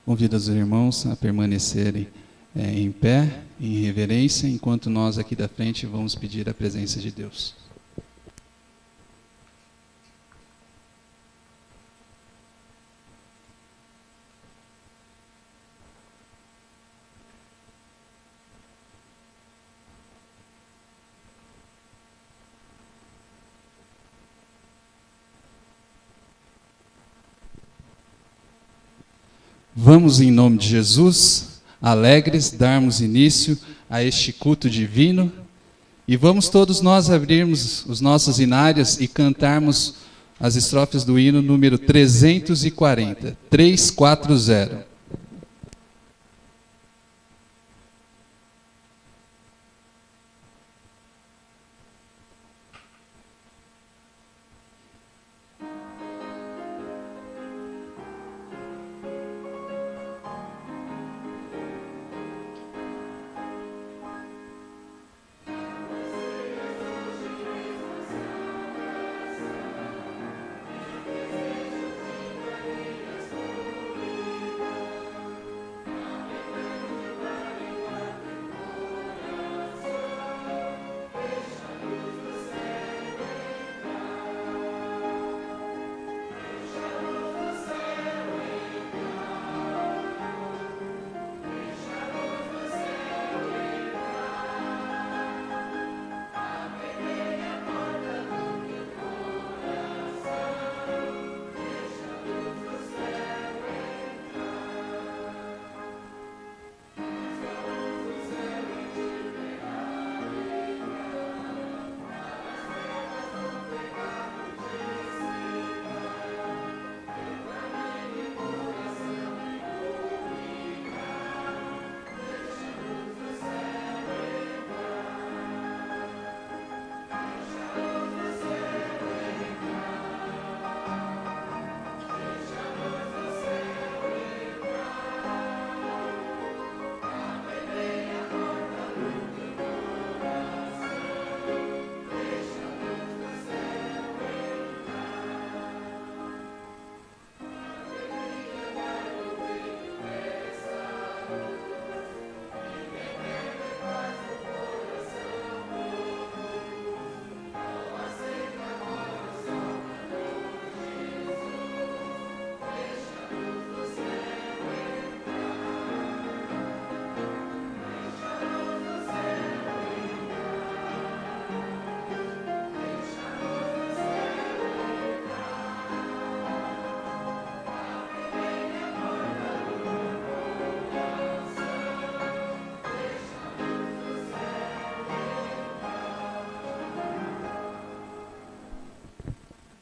Convido os irmãos a permanecerem em pé, em reverência, enquanto nós aqui da frente vamos pedir a presença de Deus. Vamos, em nome de Jesus, alegres, darmos início a este culto divino e vamos todos nós abrirmos os nossos inários e cantarmos as estrofes do hino número 340, 340.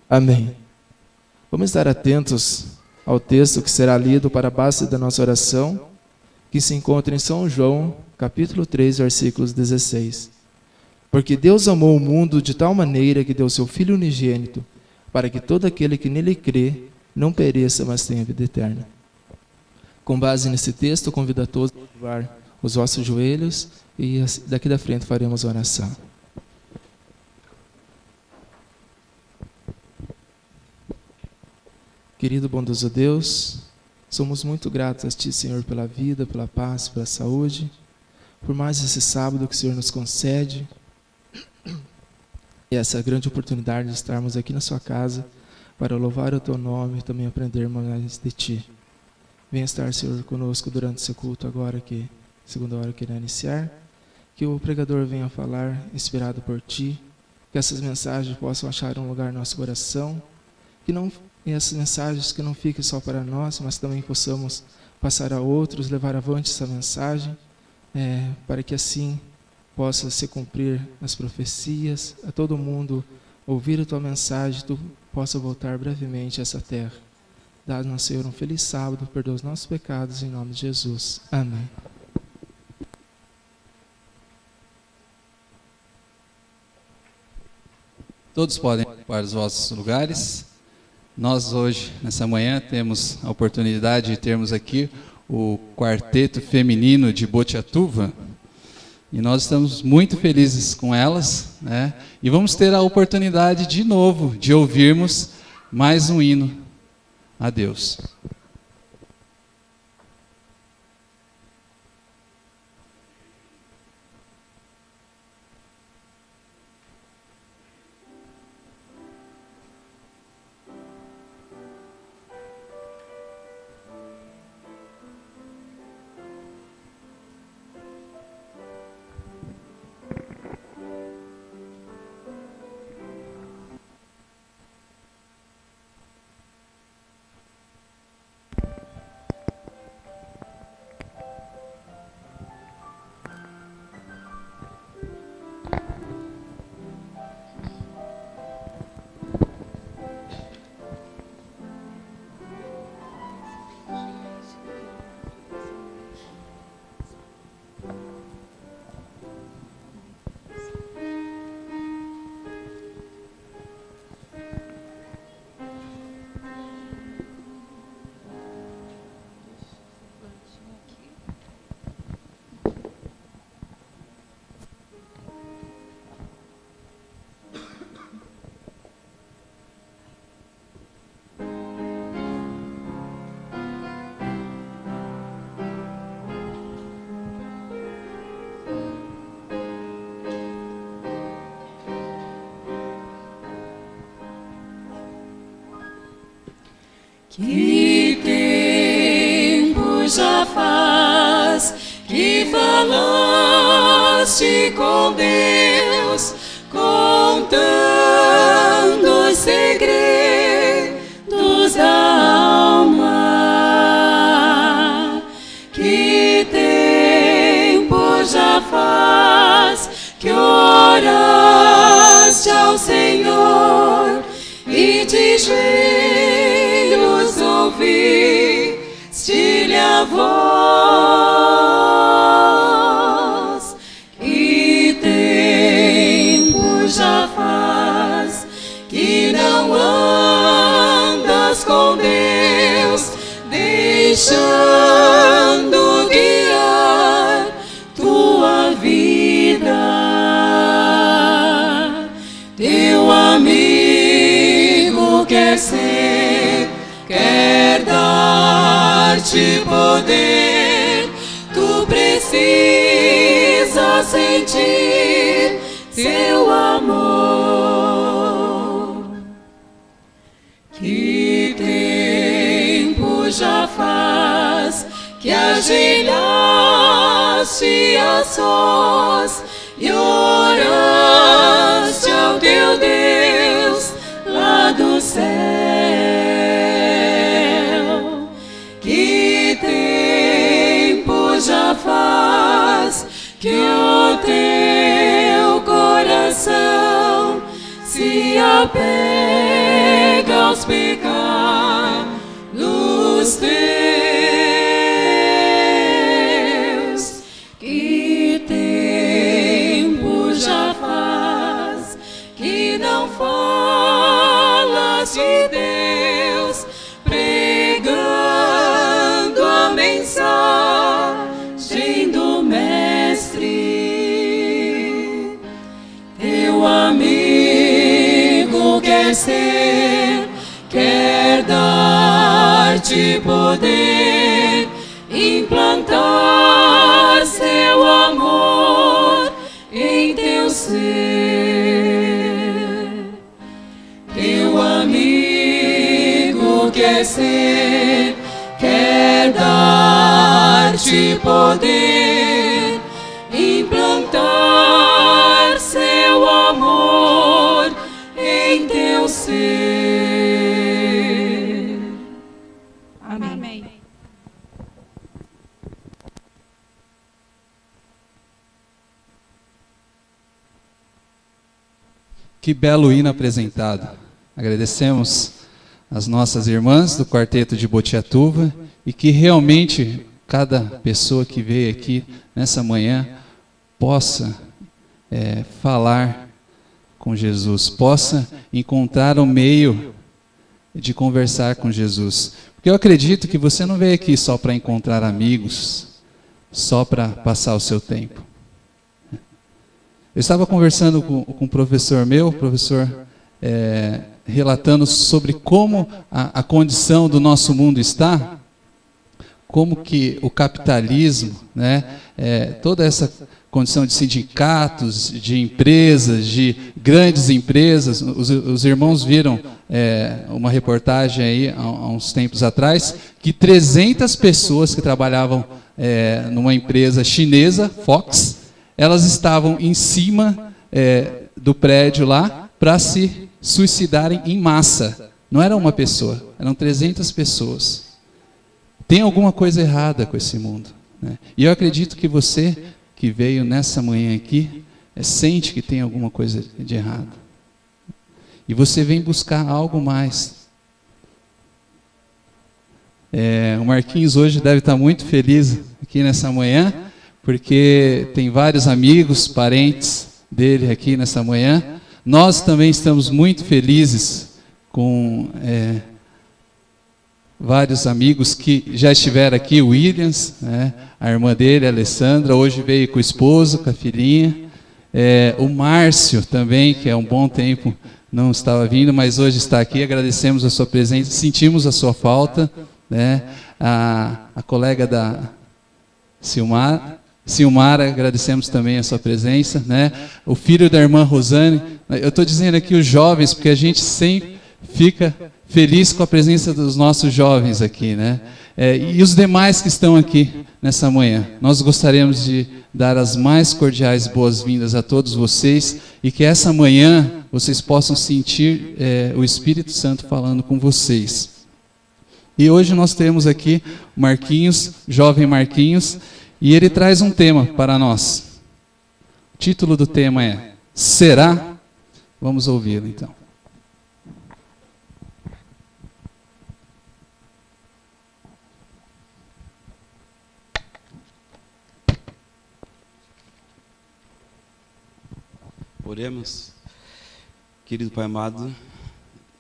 Amém. Vamos estar atentos ao texto que será lido para a base da nossa oração, que se encontra em São João, capítulo 3, versículos 16. Porque Deus amou o mundo de tal maneira que deu seu Filho unigênito, para que todo aquele que nele crê não pereça, mas tenha vida eterna. Com base nesse texto, convido a todos a curvar os vossos joelhos e daqui da frente faremos a oração. Querido bondoso Deus, somos muito gratos a Ti, Senhor, pela vida, pela paz, pela saúde, por mais esse sábado que o Senhor nos concede e essa grande oportunidade de estarmos aqui na Sua casa para louvar o Teu nome e também aprender mais de Ti. Venha estar, Senhor, conosco durante esse culto agora, que segunda hora que irá iniciar, que o pregador venha falar inspirado por Ti, que essas mensagens possam achar um lugar no nosso coração, e essas mensagens que não fiquem só para nós, mas também possamos passar a outros, levar avante essa mensagem, para que assim possa se cumprir as profecias, a todo mundo ouvir a Tua mensagem, Tu possa voltar brevemente a essa terra. Dá-nos, Senhor, um feliz sábado, perdoa os nossos pecados, em nome de Jesus. Amém. Todos podem ocupar os vossos lugares. Nós hoje, nessa manhã, temos a oportunidade de termos aqui o quarteto feminino de Botiatuva, e nós estamos muito felizes com elas, né? E vamos ter a oportunidade de novo de ouvirmos mais um hino a Deus. Que tempo já faz que falaste com Deus, contando os segredos da alma. Que tempo já faz que oraste ao Senhor e de joelhos ouviste-lhe a voz. Que tempo já faz que não andas com Deus, deixando guiar tua vida. Teu amigo quer ser, quer dar-te poder. Tu precisas sentir seu amor. Que tempo já faz que ajoelhaste a sós e oraste ao teu Deus lá do céu. Que tempo já faz que o teu coração se apega aos pecados teus. Que tempo já faz que não falas de Deus, pregando a mensagem do Mestre. Teu amigo quer ser, quer dar-te poder, implantar seu amor em teu ser. Teu amigo quer ser, quer dar-te poder, implantar seu amor em teu ser. Amém. Que belo hino apresentado. Agradecemos as nossas irmãs do Quarteto de Botiatuva e que realmente cada pessoa que veio aqui nessa manhã possa falar com Jesus, possa encontrar um meio de conversar com Jesus. Porque eu acredito que você não veio aqui só para encontrar amigos, só para passar o seu tempo. Eu estava conversando com um professor meu, relatando sobre como a condição do nosso mundo está, como que o capitalismo, toda essa condição de sindicatos, de empresas, de grandes empresas. Os irmãos viram uma reportagem aí há uns tempos atrás, que 300 pessoas que trabalhavam numa empresa chinesa, Fox, elas estavam em cima do prédio lá para se suicidarem em massa. Não era uma pessoa, eram 300 pessoas. Tem alguma coisa errada com esse mundo, né? E eu acredito que você que veio nessa manhã aqui sente que tem alguma coisa de errado. E você vem buscar algo mais. O Marquinhos hoje deve estar muito feliz aqui nessa manhã, porque tem vários amigos, parentes dele aqui nessa manhã. Nós também estamos muito felizes com vários amigos que já estiveram aqui, o Williams, a irmã dele, a Alessandra, hoje veio com o esposo, com a filhinha. O Márcio também, que há um bom tempo não estava vindo, mas hoje está aqui. Agradecemos a sua presença, sentimos a sua falta. A colega da Silmara, agradecemos também a sua presença. O filho da irmã Rosane. Eu estou dizendo aqui os jovens, porque a gente sempre fica feliz com a presença dos nossos jovens aqui, né? E os demais que estão aqui nessa manhã. Nós gostaríamos de dar as mais cordiais boas-vindas a todos vocês e que essa manhã vocês possam sentir o Espírito Santo falando com vocês. E hoje nós temos aqui o Marquinhos, jovem Marquinhos, e ele traz um tema para nós. O título do tema é Será? Vamos ouvi-lo então. Oremos. Querido Pai amado,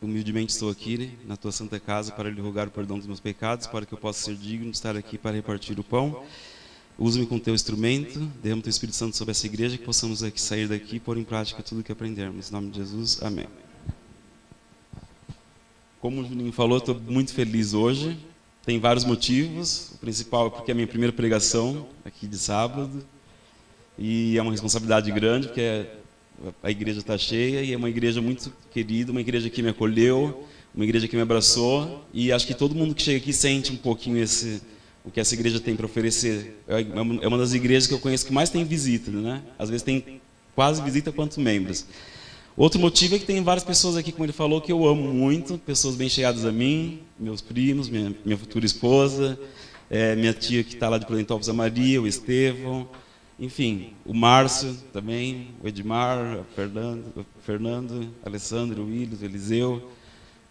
humildemente estou aqui na tua santa casa para lhe rogar o perdão dos meus pecados, para que eu possa ser digno de estar aqui para repartir o pão. Usa-me como teu instrumento, derrama teu Espírito Santo sobre essa igreja, que possamos aqui sair daqui e pôr em prática tudo o que aprendermos. Em nome de Jesus, amém. Como o Juninho falou, estou muito feliz hoje. Tem vários motivos. O principal é porque é a minha primeira pregação aqui de sábado. E é uma responsabilidade grande, porque a igreja está cheia e é uma igreja muito querida, uma igreja que me acolheu, uma igreja que me abraçou. E acho que todo mundo que chega aqui sente um pouquinho o que essa igreja tem para oferecer. É uma das igrejas que eu conheço que mais tem visita, né? Às vezes tem quase visita quanto membros. Outro motivo é que tem várias pessoas aqui, como ele falou, que eu amo muito, pessoas bem chegadas a mim, meus primos, minha futura esposa, minha tia que está lá de Prudentópolis, a Maria, o Estevão, enfim, o Márcio também, o Edmar, o Fernando, o Alessandro, o Willis, o Eliseu.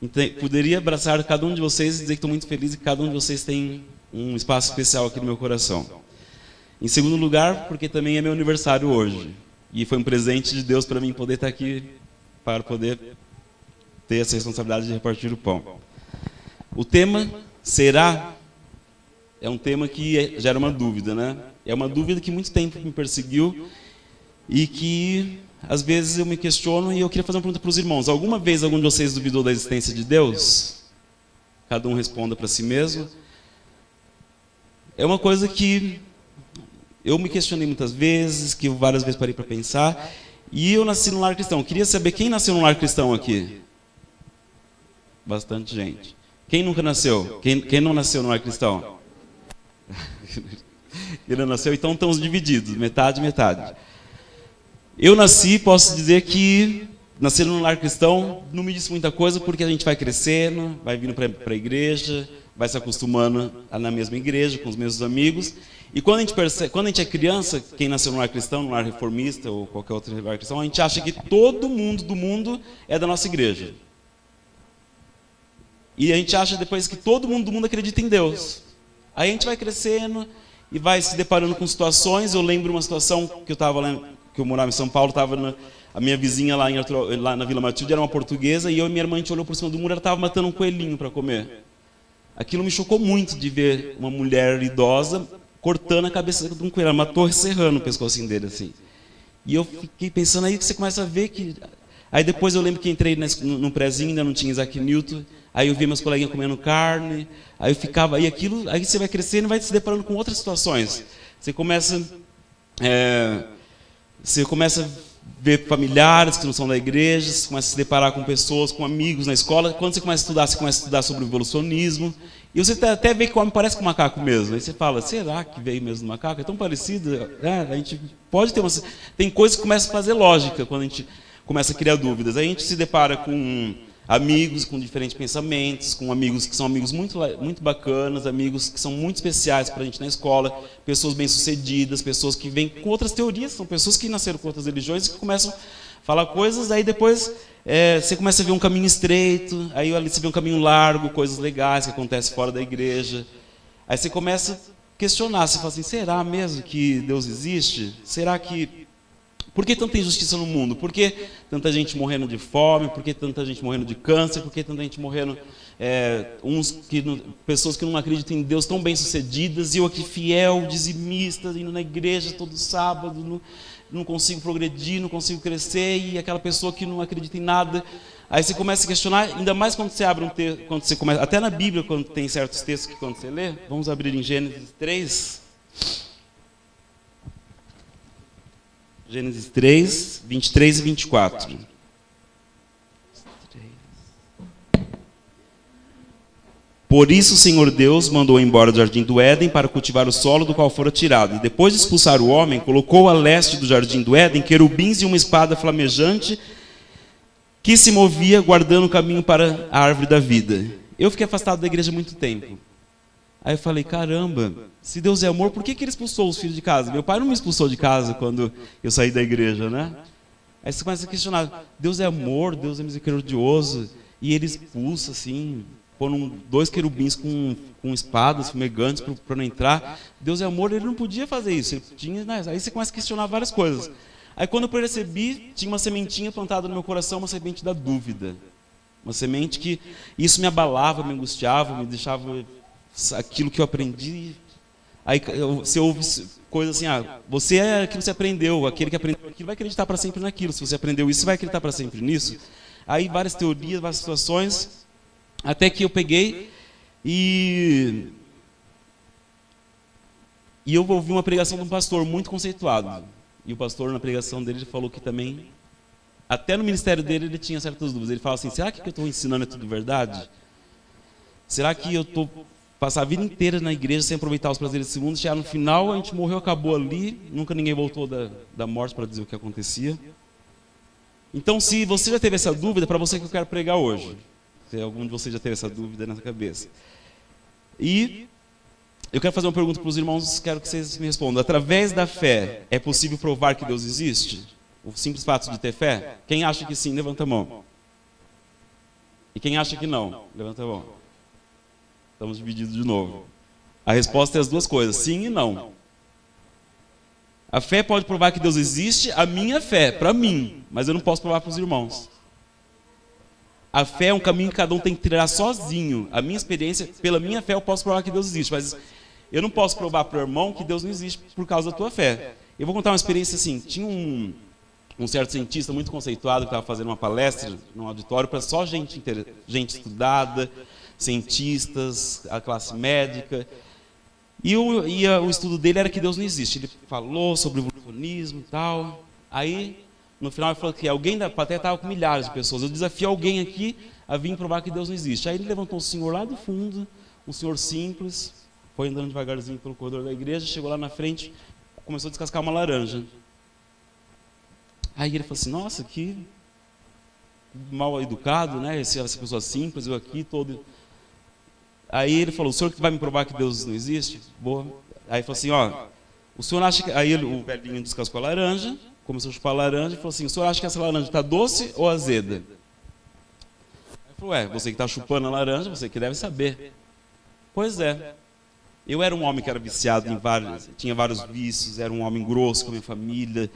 Então, poderia abraçar cada um de vocês e dizer que estou muito feliz e que cada um de vocês tem um espaço especial aqui no meu coração. Em segundo lugar, porque também é meu aniversário hoje. E foi um presente de Deus para mim poder estar aqui, para poder ter essa responsabilidade de repartir o pão. O tema será é um tema que gera uma dúvida, né? É uma dúvida que muito tempo me perseguiu e que às vezes eu me questiono e eu queria fazer uma pergunta para os irmãos. Alguma vez algum de vocês duvidou da existência de Deus? Cada um responda para si mesmo. É uma coisa que eu me questionei muitas vezes, que eu várias vezes parei para pensar. E eu nasci num lar cristão. Eu queria saber quem nasceu num lar cristão aqui. Bastante gente. Quem nunca nasceu? Quem não nasceu num lar cristão? Quem não nasceu? Então estamos divididos, metade, metade. Eu nasci, posso dizer que nascer num lar cristão não me disse muita coisa, porque a gente vai crescendo, vai vindo para a igreja, vai se acostumando na mesma igreja, com os mesmos amigos. E quando a gente é criança, quem nasceu num lar cristão, num lar reformista ou qualquer outro lar cristão, a gente acha que todo mundo do mundo é da nossa igreja. E a gente acha depois que todo mundo do mundo acredita em Deus. Aí a gente vai crescendo e vai se deparando com situações. Eu lembro uma situação que eu morava em São Paulo, estava a minha vizinha lá na Vila Matilde, era uma portuguesa, e eu e minha irmã, a gente olhou por cima do muro, ela estava matando um coelhinho para comer. Aquilo me chocou muito de ver uma mulher idosa cortando a cabeça de um coelho. Ela matou serrando o pescocinho dele assim. E eu fiquei pensando aí que você começa a ver que... Aí depois eu lembro que entrei num prézinho, ainda não tinha Isaac Newton, aí eu vi meus coleguinhas comendo carne, aí eu ficava... Aí você vai crescendo e vai se deparando com outras situações. Você começa a ver familiares que não são da igreja, você começa a se deparar com pessoas, com amigos na escola. Quando você começa a estudar sobre o evolucionismo. E você até vê que o homem parece com um macaco mesmo. Aí você fala, será que veio mesmo do macaco? É tão parecido. A gente pode ter tem coisas que começam a fazer lógica quando a gente começa a criar dúvidas. Aí a gente se depara com amigos com diferentes pensamentos, com amigos que são amigos muito, muito bacanas, amigos que são muito especiais para a gente na escola, pessoas bem-sucedidas, pessoas que vêm com outras teorias, são pessoas que nasceram com outras religiões e que começam a falar coisas, aí depois você começa a ver um caminho estreito, aí você vê um caminho largo, coisas legais que acontecem fora da igreja. Aí você começa a questionar, você fala assim, será mesmo que Deus existe? Será que... Por que tanta injustiça no mundo? Por que tanta gente morrendo de fome? Por que tanta gente morrendo de câncer? Por que tanta gente morrendo... pessoas que não acreditam em Deus tão bem-sucedidas, e eu aqui fiel, dizimista, indo na igreja todo sábado, não consigo progredir, não consigo crescer, e aquela pessoa que não acredita em nada. Aí você começa a questionar, ainda mais quando você abre um texto, quando você começa, até na Bíblia, quando tem certos textos que quando você lê, vamos abrir em Gênesis 3. Gênesis 3, 23 e 24. Por isso o Senhor Deus mandou embora do jardim do Éden para cultivar o solo do qual fora tirado. E depois de expulsar o homem, colocou a leste do jardim do Éden querubins e uma espada flamejante que se movia guardando o caminho para a árvore da vida. Eu fiquei afastado da igreja há muito tempo. Aí eu falei, caramba, se Deus é amor, por que ele expulsou os filhos de casa? Meu pai não me expulsou de casa quando eu saí da igreja, né? Aí você começa a questionar, Deus é amor, Deus é misericordioso, e ele expulsa assim, pondo 2 querubins com espadas fumegantes para não entrar. Deus é amor, ele não podia fazer isso. Ele tinha, né? Aí você começa a questionar várias coisas. Aí quando eu percebi, tinha uma sementinha plantada no meu coração, uma semente da dúvida. Uma semente que isso me abalava, me angustiava, me deixava aquilo que eu aprendi. Aí você ouve coisas assim, você é aquilo que você aprendeu, aquele que aprendeu aquilo vai acreditar para sempre naquilo. Se você aprendeu isso, você vai acreditar para sempre nisso. Aí várias teorias, várias situações, até que eu peguei e eu ouvi uma pregação de um pastor muito conceituado. E o pastor, na pregação dele, ele falou que também, até no ministério dele, ele tinha certas dúvidas. Ele fala assim, será que o que eu estou ensinando é tudo verdade? Será que eu estou passar a vida inteira na igreja sem aproveitar os prazeres desse mundo? Chegar no final, a gente morreu, acabou ali, nunca ninguém voltou da morte para dizer o que acontecia. Então, se você já teve essa dúvida, é para você que eu quero pregar hoje. Se algum de vocês já teve essa dúvida na cabeça. E eu quero fazer uma pergunta para os irmãos, quero que vocês me respondam. Através da fé, é possível provar que Deus existe? O simples fato de ter fé? Quem acha que sim, levanta a mão. E quem acha que não, levanta a mão. Estamos divididos de novo. A resposta é as duas coisas, sim e não. A fé pode provar que Deus existe, a minha fé, para mim, mas eu não posso provar para os irmãos. A fé é um caminho que cada um tem que trilhar sozinho. A minha experiência, pela minha fé, eu posso provar que Deus existe, mas eu não posso provar para o irmão que Deus não existe por causa da tua fé. Eu vou contar uma experiência assim. Tinha um certo cientista muito conceituado que estava fazendo uma palestra num auditório para só gente estudada, cientistas, a classe médica. E o estudo dele era que Deus não existe. Ele falou sobre o evolucionismo e tal. Aí, no final, ele falou que alguém da plateia estava com milhares de pessoas. Eu desafio alguém aqui a vir provar que Deus não existe. Aí ele levantou um senhor lá do fundo, um senhor simples, foi andando devagarzinho pelo corredor da igreja, chegou lá na frente, começou a descascar uma laranja. Aí ele falou assim, nossa, que mal educado, né? Essa pessoa simples, eu aqui todo... Aí ele falou, o senhor que vai me provar que Deus não existe? Boa. Aí ele falou assim, o senhor acha que... Aí o velhinho descascou a laranja, começou a chupar a laranja e falou assim, o senhor acha que essa laranja está doce ou azeda? Aí ele falou, você que está chupando a laranja, você que deve saber. Pois é. Eu era um homem que era viciado em tinha vários vícios, era um homem grosso com a minha família,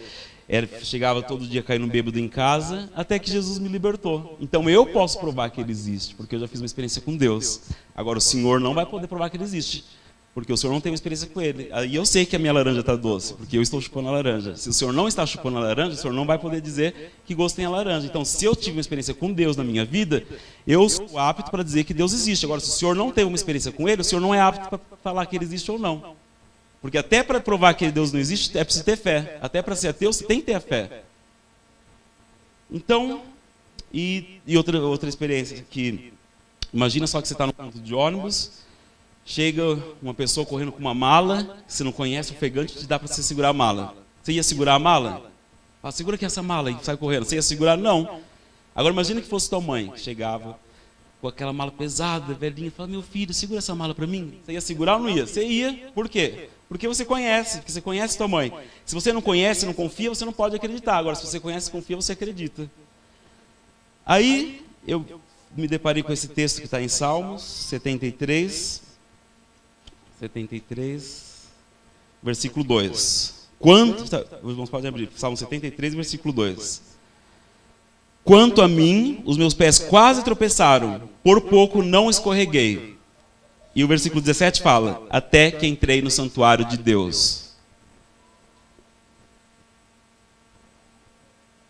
chegava todo dia caindo bêbado em casa, até que Jesus me libertou. Então eu posso provar que ele existe, porque eu já fiz uma experiência com Deus. Agora o senhor não vai poder provar que ele existe, porque o senhor não tem uma experiência com ele. Aí eu sei que a minha laranja está doce, porque eu estou chupando a laranja. Se o senhor não está chupando a laranja, o senhor não vai poder dizer que gosto tem a laranja. Então, se eu tive uma experiência com Deus na minha vida, eu sou apto para dizer que Deus existe. Agora, se o senhor não teve uma experiência com ele, o senhor não é apto para falar que ele existe ou não. Porque até para provar que Deus não existe, é preciso ter fé. Até para ser ateu, você tem que ter a fé. Então, e outra experiência que... Imagina só que você está no ponto de ônibus, chega uma pessoa correndo com uma mala, que você não conhece, ofegante, te dá para você segurar a mala. Você ia segurar a mala? Fala, segura aqui essa mala e sai correndo. Você ia segurar? Não. Agora imagina que fosse tua mãe, que chegava com aquela mala pesada, velhinha, fala, meu filho, segura essa mala para mim. Você ia segurar ou não ia? Você ia. Por quê? Porque você conhece tua mãe. Se você não conhece, não confia, você não pode acreditar. Agora, se você conhece e confia, você acredita. Aí, eu me deparei com esse texto que está em Salmos 73, versículo 2. Os irmãos podem abrir, Salmo 73, versículo 2. Quanto a mim, os meus pés quase tropeçaram, por pouco não escorreguei. E o versículo 17 fala, até que entrei no santuário de Deus.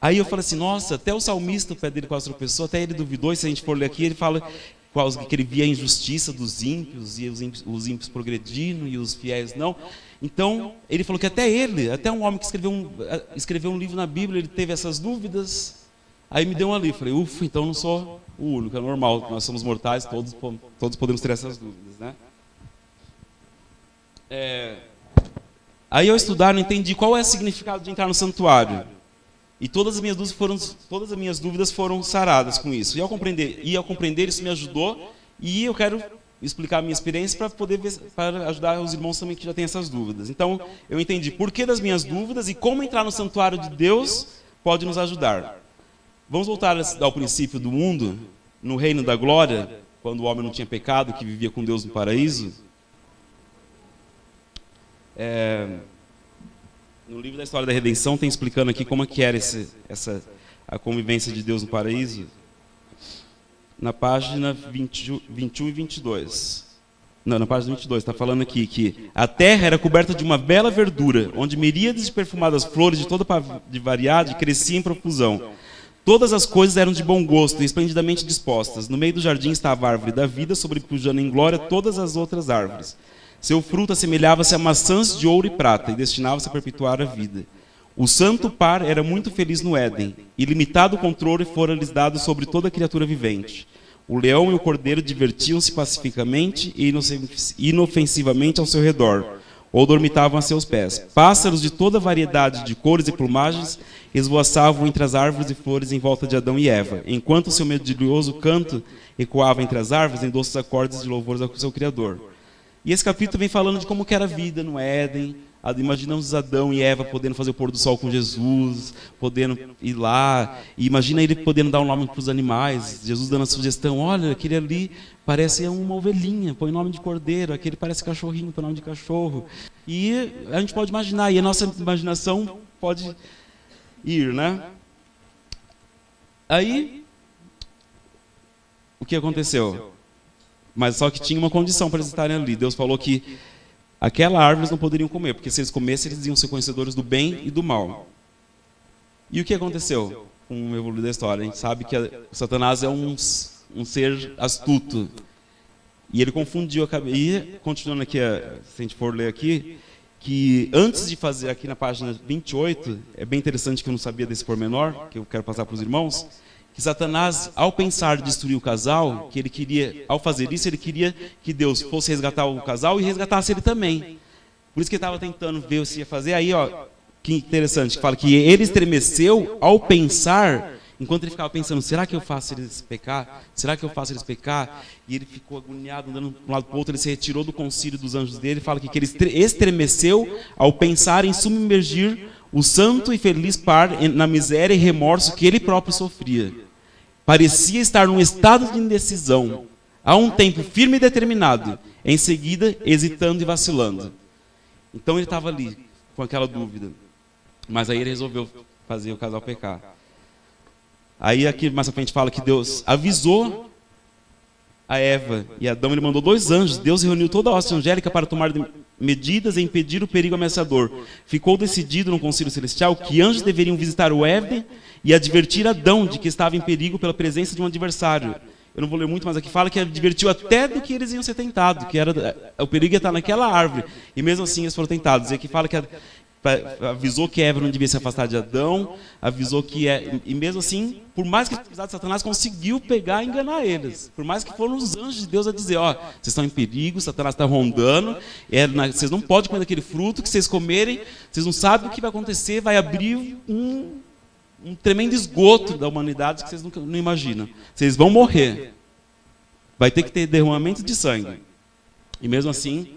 Aí eu falei assim, nossa, até o salmista, o pé dele quase tropeçou, até ele duvidou, e se a gente for ler aqui, ele fala que ele via a injustiça dos ímpios, e os ímpios progredindo, e os fiéis não. Então, ele falou que até um homem que escreveu um livro na Bíblia, ele teve essas dúvidas. Aí me deu um alívio, falei, ufa, então não sou o único, é normal, nós somos mortais, todos podemos ter essas dúvidas, né? Aí eu estudar, não entendi qual é o significado de entrar no santuário. E todas as minhas dúvidas foram saradas com isso. E ao compreender isso me ajudou, e eu quero explicar a minha experiência para ajudar os irmãos também que já têm essas dúvidas. Então, eu entendi por que das minhas dúvidas e como entrar no santuário de Deus pode nos ajudar. Vamos voltar ao princípio do mundo, no reino da glória, quando o homem não tinha pecado, que vivia com Deus no paraíso. No livro da História da Redenção tem explicando aqui como é que era a convivência de Deus no paraíso. Na página 21 e 22. Não, na página 22, está falando aqui que a terra era coberta de uma bela verdura, onde miríades de perfumadas flores de toda variedade cresciam em profusão. Todas as coisas eram de bom gosto e esplendidamente dispostas. No meio do jardim estava a árvore da vida, sobrepujando em glória todas as outras árvores. Seu fruto assemelhava-se a maçãs de ouro e prata, e destinava-se a perpetuar a vida. O santo par era muito feliz no Éden. Ilimitado controle fora-lhes dado sobre toda criatura vivente. O leão e o cordeiro divertiam-se pacificamente e inofensivamente ao seu redor, ou dormitavam a seus pés. Pássaros de toda variedade de cores e plumagens esvoaçavam entre as árvores e flores em volta de Adão e Eva, enquanto o seu melodioso canto ecoava entre as árvores em doces acordes de louvores ao seu Criador. E esse capítulo vem falando de como que era a vida no Éden. Imaginamos Adão e Eva podendo fazer o pôr do sol com Jesus, podendo ir lá, e imagina ele podendo dar um nome para os animais, Jesus dando a sugestão, olha, aquele ali parece uma ovelhinha, põe nome de cordeiro, aquele parece cachorrinho, põe nome de cachorro. E a gente pode imaginar, e a nossa imaginação pode ir, né? Aí, o que aconteceu? Mas só que tinha uma condição para eles estarem ali. Deus falou que aquela árvore eles não poderiam comer, porque se eles comessem, eles iam ser conhecedores do bem e do mal. E o que aconteceu com o evoluir da história? A gente sabe que Satanás é um ser astuto. E ele confundiu a cabeça. E, continuando aqui, se a gente for ler aqui, que antes de fazer, aqui na página 28, é bem interessante que eu não sabia desse pormenor, que eu quero passar para os irmãos, que Satanás, ao pensar em destruir o casal, que ele queria, ao fazer isso, ele queria que Deus fosse resgatar o casal e resgatasse ele também. Por isso que ele estava tentando ver se ia fazer. Aí, ó, que interessante, que fala que ele estremeceu ao pensar, enquanto ele ficava pensando, será que eu faço eles pecar? Será que eu faço eles pecar? E ele ficou agoniado, andando de um lado para o outro, ele se retirou do concílio dos anjos dele, fala que ele estremeceu ao pensar em submergir o santo e feliz par na miséria e remorso que ele próprio sofria. Parecia estar num estado de indecisão, há um tempo firme e determinado, em seguida hesitando e vacilando. Então ele estava ali, com aquela dúvida. Mas aí ele resolveu fazer o casal pecar. Aí aqui mais à frente fala que Deus avisou a Eva e Adão, ele mandou 2 anjos. Deus reuniu toda a hoste angélica para tomar medidas e impedir o perigo ameaçador. Ficou decidido no concílio celestial que anjos deveriam visitar o Éden e advertir Adão de que estava em perigo pela presença de um adversário. Eu não vou ler muito, mas aqui fala que advertiu até do que eles iam ser tentados, que era o perigo ia estar naquela árvore. E mesmo assim eles foram tentados. E aqui fala que avisou que Eva não devia se afastar de Adão, avisou que e mesmo assim, por mais que Satanás conseguiu pegar e enganar eles, por mais que foram os anjos de Deus a dizer, ó, vocês estão em perigo, Satanás está rondando, vocês não podem comer daquele fruto, que vocês comerem, vocês não sabem o que vai acontecer, vai abrir um tremendo esgoto da humanidade que vocês não imaginam. Vocês vão morrer, vai ter que ter derramamento de sangue. E mesmo assim,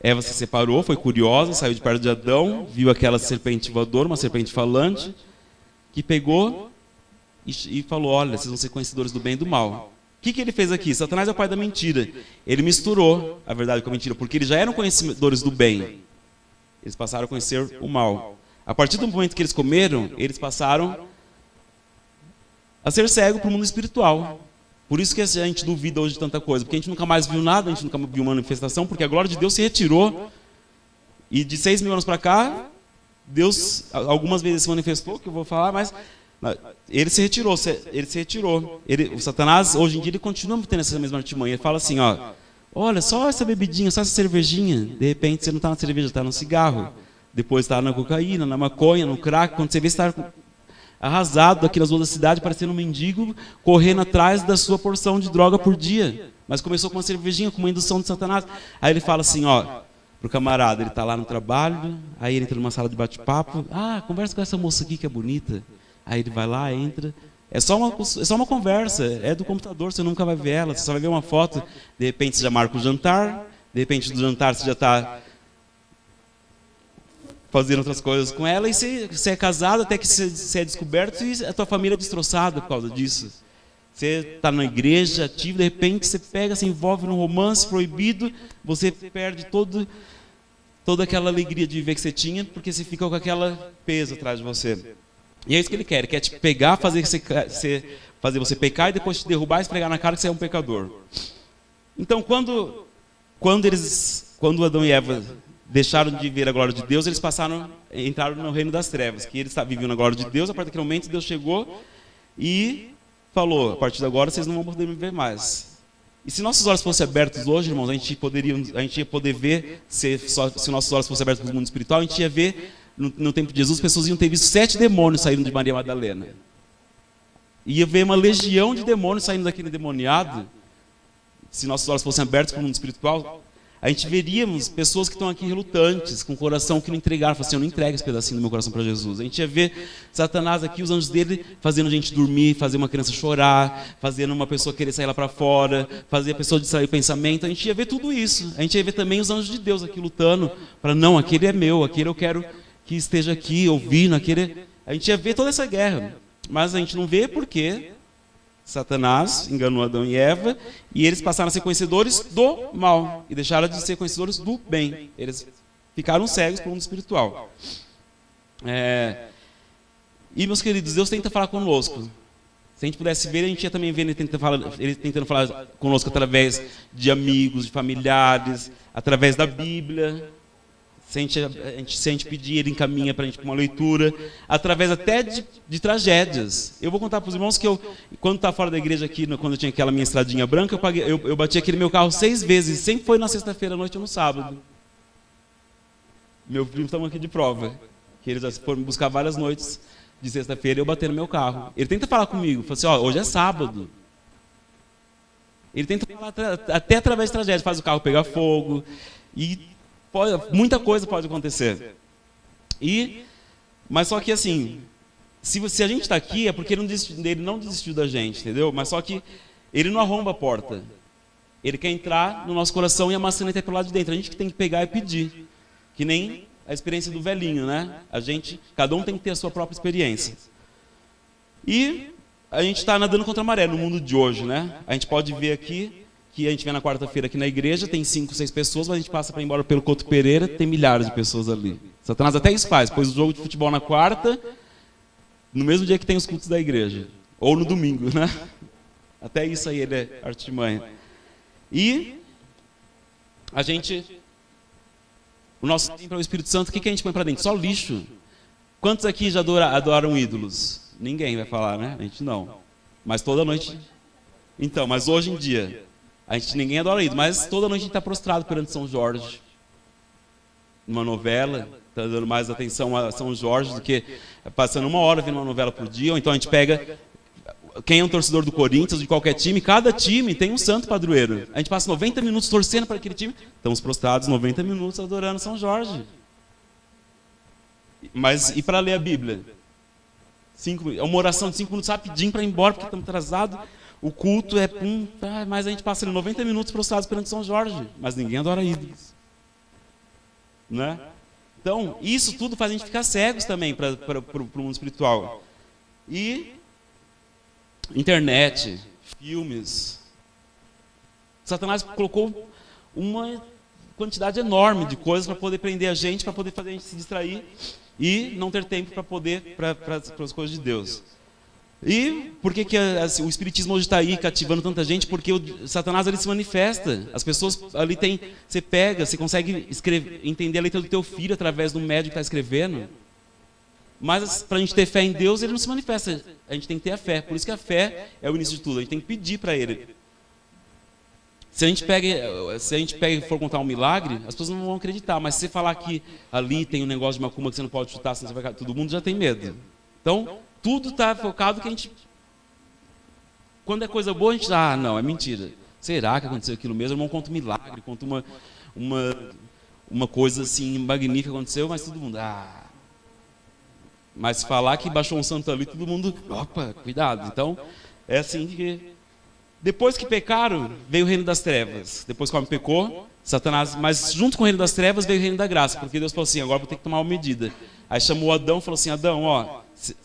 Eva se separou, foi curiosa, saiu de perto de Adão, viu aquela serpente voadora, uma serpente falante, que pegou e falou, olha, vocês vão ser conhecedores do bem e do mal. O que ele fez aqui? Satanás é o pai da mentira. Ele misturou a verdade com a mentira, porque eles já eram conhecedores do bem. Eles passaram a conhecer o mal. A partir do momento que eles comeram, eles passaram a ser cegos para o mundo espiritual. Por isso que a gente duvida hoje de tanta coisa, porque a gente nunca mais viu nada, a gente nunca viu uma manifestação, porque a glória de Deus se retirou. E de 6.000 anos para cá, Deus algumas vezes se manifestou, que eu vou falar, mas ele se retirou. O Satanás, hoje em dia, ele continua tendo essa mesma artimanha. Ele fala assim, ó, olha, só essa bebidinha, só essa cervejinha, de repente você não está na cerveja, está no cigarro. Depois está na cocaína, na maconha, no crack, quando você vê, você está arrasado aqui nas ruas da cidade, parecendo um mendigo, correndo atrás da sua porção de droga por dia. Mas começou com uma cervejinha, com uma indução de Satanás. Aí ele fala assim, ó, pro camarada, ele está lá no trabalho, aí ele entra numa sala de bate-papo, conversa com essa moça aqui que é bonita. Aí ele vai lá, entra, é só uma conversa, é do computador, você nunca vai ver ela, você só vai ver uma foto, de repente você já marca o jantar, de repente do jantar você já está fazendo outras coisas com ela, e você é casado até que você é descoberto e a tua família é destroçada por causa disso. Você está na igreja, ativo, de repente você pega, se envolve num romance proibido, você perde toda aquela alegria de viver que você tinha, porque você fica com aquela peso atrás de você. E é isso que ele quer te pegar, fazer você pecar e depois te derrubar e esfregar na cara que você é um pecador. Então, quando Adão e Eva deixaram de ver a glória de Deus, eles entraram no reino das trevas, que eles viviam na glória de Deus. A partir daquele momento, Deus chegou e falou, a partir de agora vocês não vão poder me ver mais. E se nossos olhos fossem abertos hoje, irmãos, a gente ia poder ver, se nossos olhos fossem abertos para o mundo espiritual, a gente ia ver, no tempo de Jesus, as pessoas iam ter visto 7 demônios saindo de Maria Madalena. Ia ver uma legião de demônios saindo daquele endemoniado. Se nossos olhos fossem abertos para o mundo espiritual, a gente veríamos pessoas que estão aqui relutantes, com o coração que não entregaram, falaram assim, eu não entrego esse pedacinho do meu coração para Jesus. A gente ia ver Satanás aqui, os anjos dele, fazendo a gente dormir, fazer uma criança chorar, fazendo uma pessoa querer sair lá para fora, fazer a pessoa distrair o pensamento. A gente ia ver tudo isso. A gente ia ver também os anjos de Deus aqui lutando, para não, aquele é meu, aquele eu quero que esteja aqui ouvindo, aquele... A gente ia ver toda essa guerra, mas a gente não vê porque Satanás enganou Adão e Eva e eles passaram a ser conhecedores do mal e deixaram de ser conhecedores do bem. Eles ficaram cegos para o mundo espiritual. E, meus queridos, Deus tenta falar conosco. Se a gente pudesse ver, a gente ia também ver ele tentando falar conosco através de amigos, de familiares, através da Bíblia. Se a gente pedir, ele encaminha para a gente uma leitura, através até de tragédias. Eu vou contar para os irmãos que quando estava fora da igreja aqui, quando eu tinha aquela minha estradinha branca, eu bati aquele meu carro 6 vezes, sempre foi na sexta-feira à noite ou no sábado. Meu primo estava aqui de prova, que eles já foram me buscar várias noites de sexta-feira e eu bati no meu carro. Ele tenta falar comigo, fala assim, hoje é sábado. Ele tenta falar até através de tragédias, faz o carro pegar fogo e... muita coisa pode acontecer. Mas só que assim, se a gente está aqui é porque ele não desistiu da gente, entendeu? Mas só que ele não arromba a porta. Ele quer entrar no nosso coração e a maçaneta é pelo lado de dentro. A gente que tem que pegar e pedir. Que nem a experiência do velhinho, né? Cada um tem que ter a sua própria experiência. E a gente está nadando contra a maré no mundo de hoje, né? A gente pode ver aqui que a gente vem na quarta-feira aqui na igreja, tem 5, 6 pessoas, mas a gente passa para ir embora pelo Couto Pereira, tem milhares de pessoas ali. Satanás até isso faz, pôs o jogo de futebol na quarta, no mesmo dia que tem os cultos da igreja. Ou no domingo, né? Até isso aí ele é artimanha. E o nosso tempo é o Espírito Santo, o que a gente põe para dentro? Só lixo. Quantos aqui já adoram ídolos? Ninguém vai falar, né? A gente não. Mas toda noite... Então, mas hoje em dia... ninguém adora isso, mas toda noite a gente está prostrado perante São Jorge. Numa novela, está dando mais atenção a São Jorge do que passando 1 hora vendo uma novela por dia. Ou então a gente pega quem é um torcedor do Corinthians, de qualquer time, cada time tem um santo padroeiro. A gente passa 90 minutos torcendo para aquele time, estamos prostrados 90 minutos adorando São Jorge. Mas e para ler a Bíblia? Uma oração de 5 minutos rapidinho para ir embora, porque estamos atrasados. O culto é mas a gente passa 90 minutos prostrados perante São Jorge, mas ninguém adora ídolos. Né? Então, isso tudo faz a gente ficar cegos também para o mundo espiritual. E internet, filmes. Satanás colocou uma quantidade enorme de coisas para poder prender a gente, para poder fazer a gente se distrair e não ter tempo para as coisas de Deus. E por que o Espiritismo hoje está aí cativando tanta gente? Porque o Satanás ali se manifesta. As pessoas ali você pega, você consegue entender a letra do teu filho através do médium que está escrevendo. Mas para a gente ter fé em Deus, ele não se manifesta. A gente tem que ter a fé. Por isso que a fé é o início de tudo. A gente tem que pedir para ele. Se a gente pega e for contar um milagre, as pessoas não vão acreditar. Mas se você falar que ali tem um negócio de macumba que você não pode chutar, senão você vai cair, todo mundo já tem medo. Então, tudo está focado que a gente... Quando é coisa boa, a gente... Ah, não, é mentira. Será que aconteceu aquilo mesmo? O irmão conta um milagre, conta uma coisa assim magnífica que aconteceu, mas todo mundo... Ah... Mas se falar que baixou um santo ali, todo mundo... Opa, cuidado. Então, é assim que... Depois que pecaram, veio o reino das trevas. Depois que o homem pecou, Satanás... Mas junto com o reino das trevas veio o reino da graça. Porque Deus falou assim, agora vou ter que tomar uma medida. Aí chamou Adão e falou assim, Adão, ó...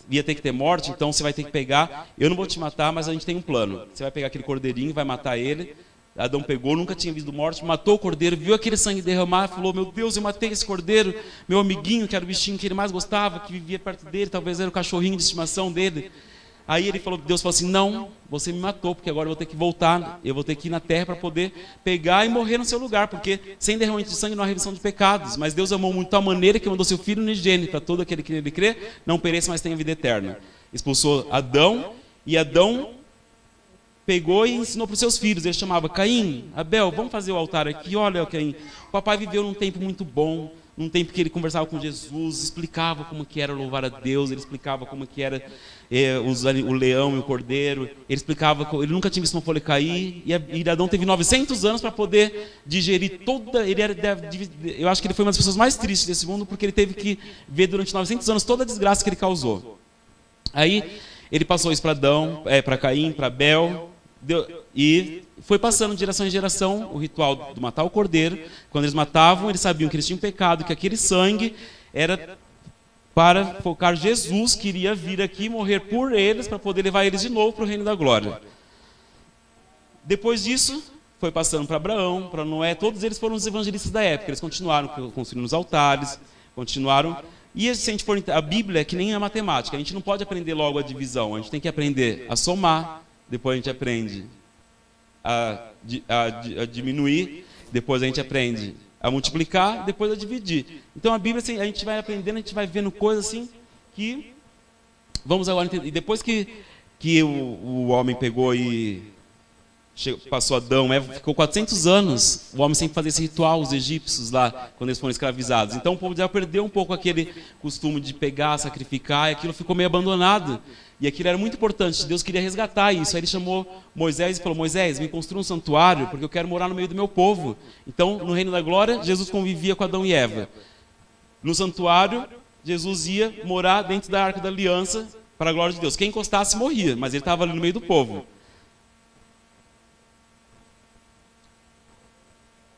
Ia ter que ter morte, então você vai ter que pegar... Eu não vou te matar, mas a gente tem um plano. Você vai pegar aquele cordeirinho, vai matar ele... Adão pegou, nunca tinha visto morte, matou o cordeiro, viu aquele sangue derramar, falou, meu Deus, eu matei esse cordeiro, meu amiguinho, que era o bichinho que ele mais gostava, que vivia perto dele, talvez era o cachorrinho de estimação dele. Aí Deus falou assim, não, você me matou, porque agora eu vou ter que voltar, eu vou ter que ir na terra para poder pegar e morrer no seu lugar, porque sem derramamento de sangue não há remissão de pecados, mas Deus amou muito de tal maneira que mandou seu Filho unigênito, para todo aquele que nele crê, não pereça, mas tenha vida eterna. Expulsou Adão, e Adão pegou e ensinou para os seus filhos. Ele chamava Caim, Abel, vamos fazer o altar aqui. Olha, Caim, o papai viveu num tempo muito bom, num tempo que ele conversava com Jesus, explicava como que era louvar a Deus, ele explicava como que era o leão e o cordeiro, ele explicava, ele nunca tinha visto uma folha cair, e Adão teve 900 anos para poder digerir toda, eu acho que ele foi uma das pessoas mais tristes desse mundo, porque ele teve que ver durante 900 anos toda a desgraça que ele causou. Aí ele passou isso para Adão, para Caim, para Abel, e foi passando de geração em geração o ritual de matar o cordeiro. Quando eles matavam, eles sabiam que eles tinham pecado, que aquele sangue era para focar Jesus, que iria vir aqui morrer por eles, para poder levar eles de novo para o reino da glória. Depois disso, foi passando para Abraão, para Noé, todos eles foram os evangelistas da época. Eles continuaram construindo os altares, continuaram... E se a gente for, a Bíblia é que nem a matemática, a gente não pode aprender logo a divisão, a gente tem que aprender a somar, depois a gente aprende a diminuir, depois a gente aprende a multiplicar, depois a dividir. Então a Bíblia, assim, a gente vai aprendendo, a gente vai vendo coisas assim que... Vamos agora entender. E depois que o homem pegou e passou Adão, ficou 400 anos o homem sempre fazia esse ritual, os egípcios lá, quando eles foram escravizados. Então o povo já perdeu um pouco aquele costume de pegar, sacrificar, e aquilo ficou meio abandonado. E aquilo era muito importante, Deus queria resgatar isso. Aí ele chamou Moisés e falou, Moisés, me construa um santuário, porque eu quero morar no meio do meu povo. Então, no reino da glória, Jesus convivia com Adão e Eva. No santuário, Jesus ia morar dentro da Arca da Aliança, para a glória de Deus. Quem encostasse morria, mas ele estava ali no meio do povo.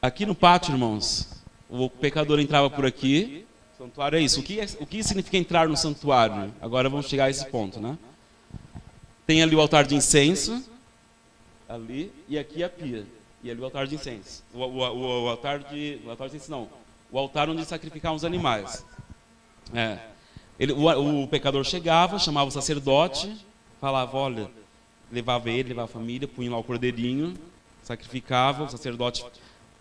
Aqui no pátio, irmãos, o pecador entrava por aqui. O santuário é isso. O que significa entrar no santuário? Agora vamos chegar a esse ponto, né? Tem ali o altar de incenso, ali, e aqui a pia. E ali o altar de incenso. O altar de incenso não. O altar onde sacrificavam os animais. O pecador chegava, chamava o sacerdote, falava, olha, levava a família, punha lá o cordeirinho, sacrificava, o sacerdote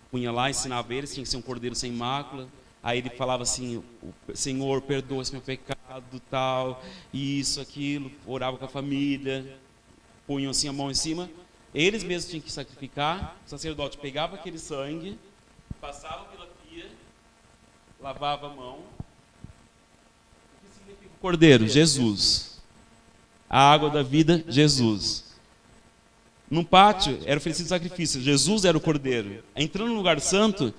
punha lá, ensinava eles, tinha que ser um cordeiro sem mácula. Aí ele falava assim, Senhor, perdoa esse meu pecado, tal, isso, aquilo, orava com a família, punham assim a mão em cima. Eles mesmos tinham que sacrificar, o sacerdote pegava aquele sangue, passava pela pia, lavava a mão. O que significa o cordeiro? Jesus. A água da vida, Jesus. No pátio era oferecido sacrifício, Jesus era o cordeiro. Entrando no lugar santo,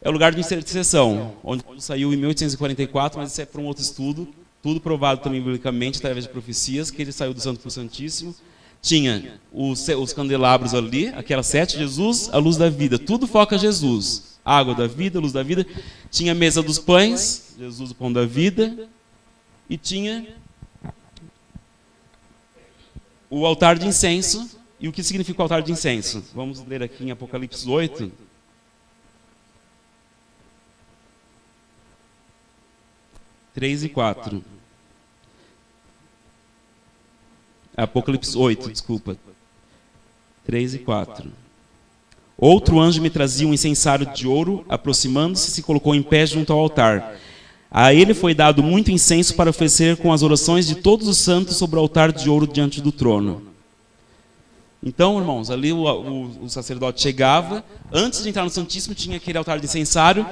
é o lugar de intercessão, onde saiu em 1844, mas isso é para um outro estudo, tudo provado também biblicamente, através de profecias, que ele saiu do Santo para o Santíssimo. Tinha os candelabros ali, aquelas 7, Jesus, a luz da vida, tudo foca Jesus. Água da vida, luz da vida. Tinha a mesa dos pães, Jesus o pão da vida, e tinha o altar de incenso. E o que significa o altar de incenso? Vamos ler aqui em Apocalipse 8. Três e 4. Apocalipse 8, desculpa. 3 e 4. Outro anjo me trazia um incensário de ouro, aproximando-se, se colocou em pé junto ao altar. A ele foi dado muito incenso para oferecer com as orações de todos os santos sobre o altar de ouro diante do trono. Então, irmãos, ali o sacerdote chegava, antes de entrar no Santíssimo tinha aquele altar de incensário,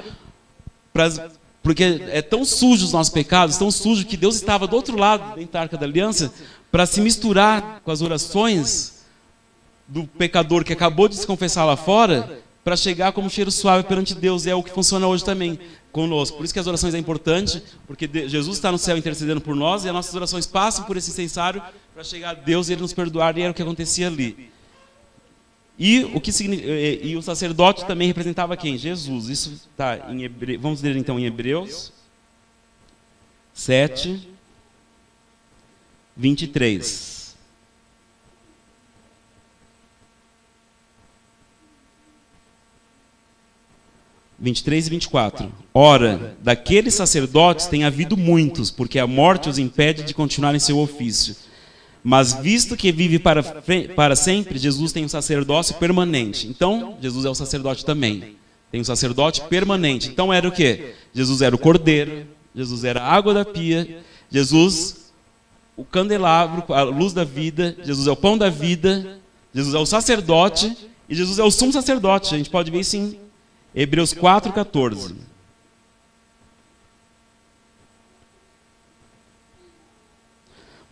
Porque é tão sujo os nossos pecados, tão sujo que Deus estava do outro lado, dentro da Arca da Aliança, para se misturar com as orações do pecador que acabou de se confessar lá fora, para chegar como um cheiro suave perante Deus. É o que funciona hoje também conosco. Por isso que as orações é importante, porque Jesus está no céu intercedendo por nós, e as nossas orações passam por esse incensário para chegar a Deus e Ele nos perdoar, e era o que acontecia ali. E o sacerdote também representava quem? Jesus. Isso está em Hebreus. Vamos ler então em Hebreus 7, 23. (23 e 24). Ora, daqueles sacerdotes tem havido muitos, porque a morte os impede de continuar em seu ofício. Mas visto que vive para sempre, Jesus tem um sacerdócio permanente. Então, Jesus é o sacerdote também. Tem um sacerdote permanente. Então era o quê? Jesus era o cordeiro, Jesus era a água da pia, Jesus, o candelabro, a luz da vida, Jesus é o pão da vida, Jesus é o sacerdote e Jesus é o sumo sacerdote. A gente pode ver isso em Hebreus 4:14.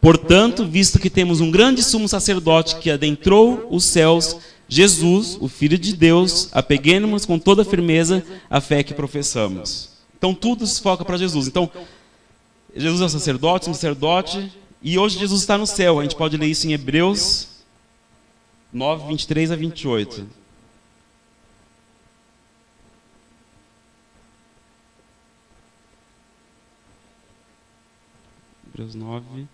Portanto, visto que temos um grande sumo sacerdote que adentrou os céus, Jesus, o Filho de Deus, apeguemo-nos com toda firmeza à fé que professamos. Então tudo se foca para Jesus. Então, Jesus é o sacerdote, e hoje Jesus está no céu. A gente pode ler isso em Hebreus 9, 23 a 28. Hebreus 9...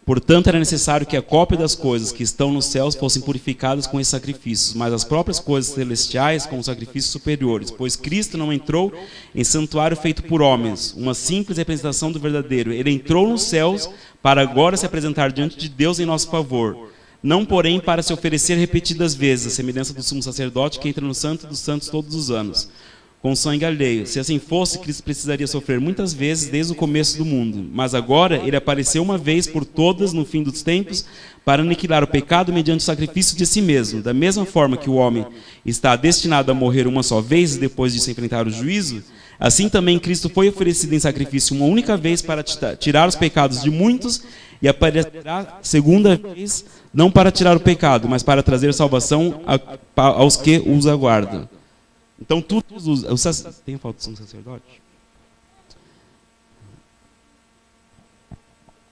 Portanto, era necessário que a cópia das coisas que estão nos céus fossem purificadas com esses sacrifícios, mas as próprias coisas celestiais com os sacrifícios superiores, pois Cristo não entrou em santuário feito por homens, uma simples representação do verdadeiro. Ele entrou nos céus para agora se apresentar diante de Deus em nosso favor, não porém para se oferecer repetidas vezes, a semelhança do sumo sacerdote que entra no Santo dos Santos todos os anos, com sangue alheio. Se assim fosse, Cristo precisaria sofrer muitas vezes desde o começo do mundo. Mas agora ele apareceu uma vez por todas no fim dos tempos para aniquilar o pecado mediante o sacrifício de si mesmo. Da mesma forma que o homem está destinado a morrer uma só vez e depois disso enfrentar o juízo, assim também Cristo foi oferecido em sacrifício uma única vez para tirar os pecados de muitos e aparecerá segunda vez, não para tirar o pecado, mas para trazer salvação aos que os aguardam. Então, tudo tem falta de sumo sacerdote?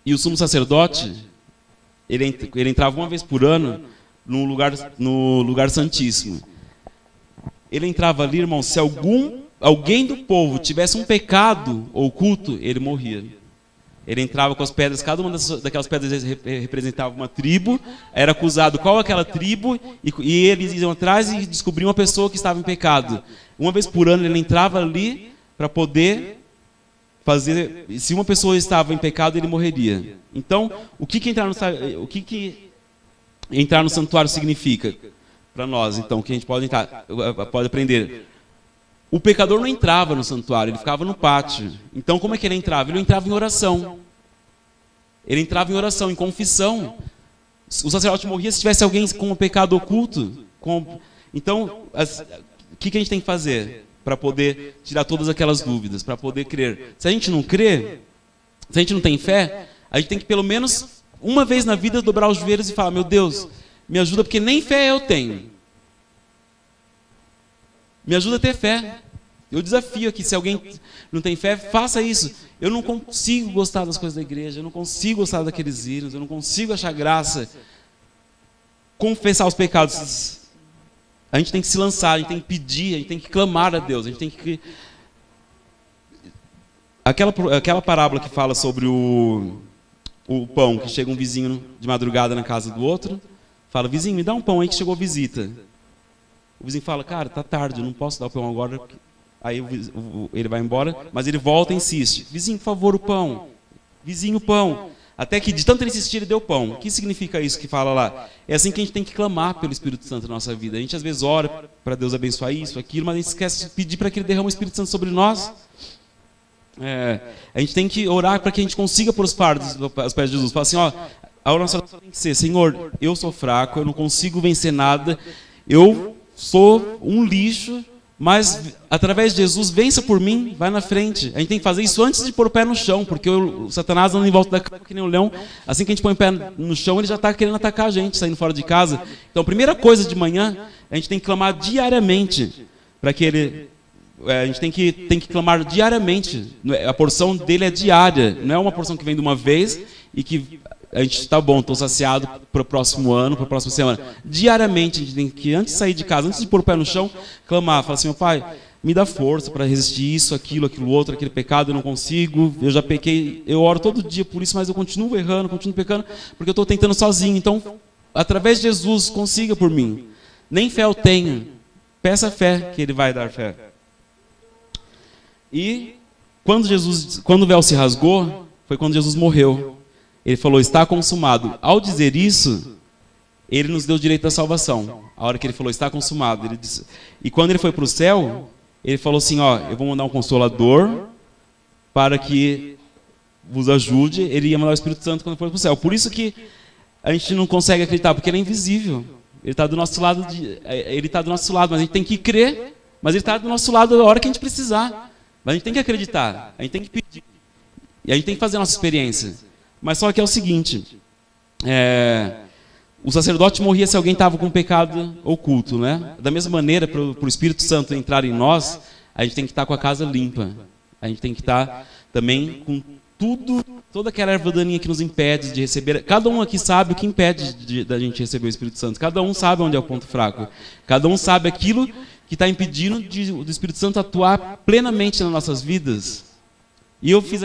E o sumo sacerdote, ele entrava uma vez por ano no lugar santíssimo. Ele entrava ali, irmão, se alguém do povo tivesse um pecado oculto, ele morria. Ele entrava com as pedras, cada uma daquelas pedras representava uma tribo, era acusado qual aquela tribo, e eles iam atrás e descobriam uma pessoa que estava em pecado. Uma vez por ano ele entrava ali para poder fazer, se uma pessoa estava em pecado, ele morreria. Então, o que entrar no santuário significa para nós? Então, que a gente pode aprender. O pecador não entrava no santuário, ele ficava no pátio. Então, como é que ele entrava? Ele entrava em oração. Ele entrava em oração, em confissão. O sacerdote morria se tivesse alguém com um pecado oculto. Então, o que a gente tem que fazer para poder tirar todas aquelas dúvidas, para poder crer? Se a gente não crê, se a gente não tem fé, a gente tem que pelo menos uma vez na vida dobrar os joelhos e falar: meu Deus, me ajuda, porque nem fé eu tenho. Me ajuda a ter fé. Eu desafio aqui, se alguém não tem fé, faça isso. Eu não consigo gostar das coisas da igreja, eu não consigo gostar daqueles hinos, eu não consigo achar graça. Confessar os pecados. A gente tem que se lançar, a gente tem que pedir, a gente tem que clamar a Deus, a gente tem que... Aquela parábola que fala sobre o pão, que chega um vizinho de madrugada na casa do outro, fala: vizinho, me dá um pão aí que chegou visita. O vizinho fala: cara, tá tarde, eu não posso dar o pão agora. Aí ele vai embora, mas ele volta e insiste: vizinho, por favor, o pão. Vizinho, o pão. Até que de tanto ele insistir, ele deu pão. O que significa isso que fala lá? É assim que a gente tem que clamar pelo Espírito Santo na nossa vida. A gente às vezes ora para Deus abençoar isso, aquilo, mas a gente esquece de pedir para que Ele derrame o Espírito Santo sobre nós. A gente tem que orar para que a gente consiga pôr os fardos aos pés de Jesus. Fala assim: ó, a oração tem que ser: Senhor, eu sou fraco, eu não consigo vencer nada, eu sou um lixo, Mas, através de Jesus, vença por mim, vai na frente. A gente tem que fazer isso antes de pôr o pé no chão, porque o Satanás anda em volta da cama que nem um leão. Assim que a gente põe o pé no chão, ele já está querendo atacar a gente, saindo fora de casa. Então, a primeira coisa de manhã, a gente tem que clamar diariamente, para que ele... a gente tem que clamar diariamente. A porção dele é diária, não é uma porção que vem de uma vez e que a gente está bom, estou saciado para o próximo ano, para a próxima semana. Diariamente, a gente tem que, antes de sair de casa, antes de pôr o pé no chão, clamar, falar assim: meu Pai, me dá força para resistir isso, aquilo outro, aquele pecado, eu não consigo, eu já pequei, eu oro todo dia por isso, mas eu continuo errando, continuo pecando, porque eu estou tentando sozinho. Então, através de Jesus, consiga por mim. Nem fé eu tenho, peça fé que Ele vai dar fé. E quando o véu se rasgou, foi quando Jesus morreu. Ele falou: está consumado. Ao dizer isso, ele nos deu o direito da salvação. A hora que ele falou: está consumado. Ele disse... E quando ele foi para o céu, ele falou assim: ó, eu vou mandar um Consolador para que vos ajude. Ele ia mandar o Espírito Santo quando for para o céu. Por isso que a gente não consegue acreditar, porque ele é invisível. Ele está do nosso lado, ele está do nosso lado, mas a gente tem que crer. Mas ele está do nosso lado a hora que a gente precisar. Mas a gente tem que acreditar, a gente tem que pedir. E a gente tem que fazer a nossa experiência. Mas só que é o seguinte, o sacerdote morria se alguém estava com um pecado oculto, né? Da mesma maneira, para o Espírito Santo entrar em nós, a gente tem que estar com a casa limpa. A gente tem que estar também com toda aquela erva daninha que nos impede de receber. Cada um aqui sabe o que impede da gente receber o Espírito Santo. Cada um sabe onde é o ponto fraco. Cada um sabe aquilo que está impedindo do Espírito Santo atuar plenamente nas nossas vidas. E eu fiz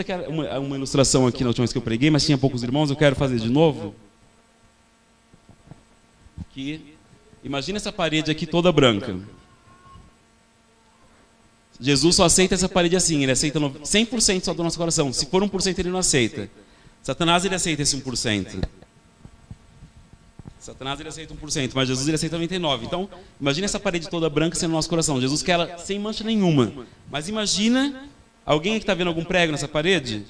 uma ilustração aqui na última vez que eu preguei, mas tinha poucos irmãos, eu quero fazer de novo. Imagina essa parede aqui toda branca. Jesus só aceita essa parede assim, ele aceita 100% só do nosso coração. Se for 1% ele não aceita. Satanás ele aceita esse 1%. Satanás ele aceita 1%, mas Jesus ele aceita 99%. Então, imagina essa parede toda branca sendo o nosso coração. Jesus quer ela sem mancha nenhuma. Mas imagina, alguém que está vendo algum prego nessa parede?